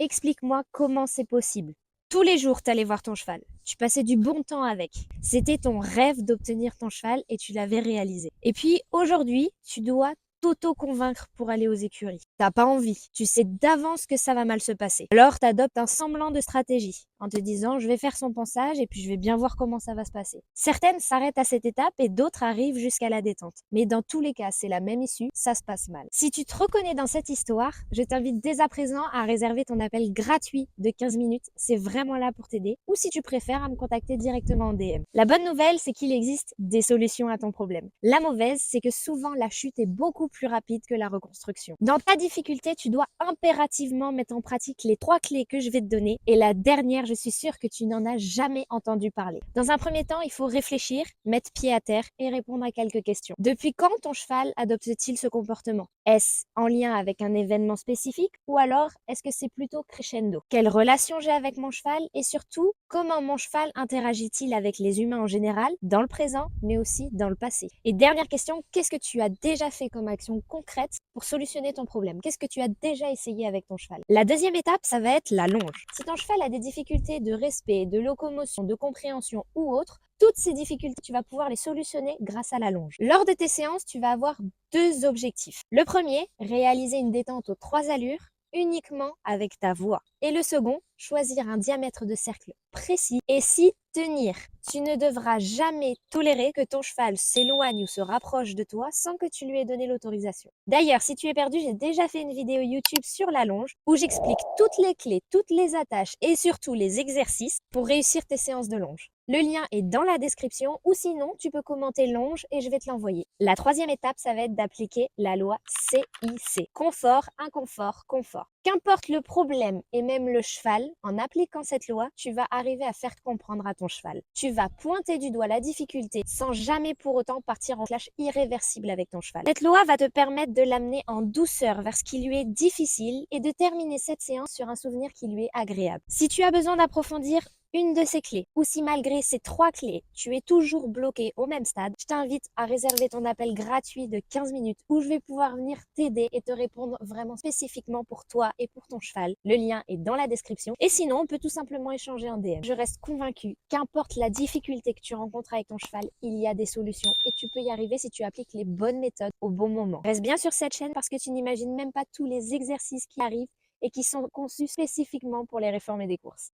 Explique-moi comment c'est possible. Tous les jours, tu allais voir ton cheval. Tu passais du bon temps avec. C'était ton rêve d'obtenir ton cheval et tu l'avais réalisé. Et puis aujourd'hui, tu dois t'auto-convaincre pour aller aux écuries. T'as pas envie. Tu sais d'avance que ça va mal se passer. Alors t'adoptes un semblant de stratégie en te disant je vais faire son pensage et puis je vais bien voir comment ça va se passer. Certaines s'arrêtent à cette étape et d'autres arrivent jusqu'à la détente. Mais dans tous les cas, c'est la même issue, ça se passe mal. Si tu te reconnais dans cette histoire, je t'invite dès à présent à réserver ton appel gratuit de 15 minutes. C'est vraiment là pour t'aider. Ou si tu préfères, à me contacter directement en DM. La bonne nouvelle, c'est qu'il existe des solutions à ton problème. La mauvaise, c'est que souvent la chute est beaucoup plus rapide que la reconstruction. Dans ta difficulté, tu dois impérativement mettre en pratique les 3 clés que je vais te donner. Et la dernière, je suis sûre que tu n'en as jamais entendu parler. Dans un premier temps, il faut réfléchir, mettre pied à terre et répondre à quelques questions. Depuis quand ton cheval adopte-t-il ce comportement? Est-ce en lien avec un événement spécifique ou alors est-ce que c'est plutôt crescendo? Quelle relation j'ai avec mon cheval et surtout, comment mon cheval interagit-il avec les humains en général, dans le présent, mais aussi dans le passé? Et dernière question, qu'est-ce que tu as déjà fait comme action concrète pour solutionner ton problème? Qu'est-ce que tu as déjà essayé avec ton cheval? La deuxième étape, ça va être la longe. Si ton cheval a des difficultés de respect, de locomotion, de compréhension ou autre, toutes ces difficultés, tu vas pouvoir les solutionner grâce à la longe. Lors de tes séances, tu vas avoir 2 objectifs. Le premier, réaliser une détente aux 3 allures uniquement avec ta voix. Et le second, choisir un diamètre de cercle précis et s'y tenir. Tu ne devras jamais tolérer que ton cheval s'éloigne ou se rapproche de toi sans que tu lui aies donné l'autorisation. D'ailleurs, si tu es perdu, j'ai déjà fait une vidéo YouTube sur la longe où j'explique toutes les clés, toutes les attaches et surtout les exercices pour réussir tes séances de longe. Le lien est dans la description ou sinon tu peux commenter longe et je vais te l'envoyer. La troisième étape, ça va être d'appliquer la loi CIC. Confort, inconfort, confort. Qu'importe le problème et même le cheval, en appliquant cette loi, tu vas arriver à faire comprendre à ton cheval. Tu vas pointer du doigt la difficulté sans jamais pour autant partir en clash irréversible avec ton cheval. Cette loi va te permettre de l'amener en douceur vers ce qui lui est difficile et de terminer cette séance sur un souvenir qui lui est agréable. Si tu as besoin d'approfondir une de ces clés, ou si malgré ces 3 clés, tu es toujours bloqué au même stade, je t'invite à réserver ton appel gratuit de 15 minutes où je vais pouvoir venir t'aider et te répondre vraiment spécifiquement pour toi et pour ton cheval. Le lien est dans la description. Et sinon, on peut tout simplement échanger en DM. Je reste convaincue qu'importe la difficulté que tu rencontres avec ton cheval, il y a des solutions et tu peux y arriver si tu appliques les bonnes méthodes au bon moment. Reste bien sur cette chaîne parce que tu n'imagines même pas tous les exercices qui arrivent et qui sont conçus spécifiquement pour les réformer des courses.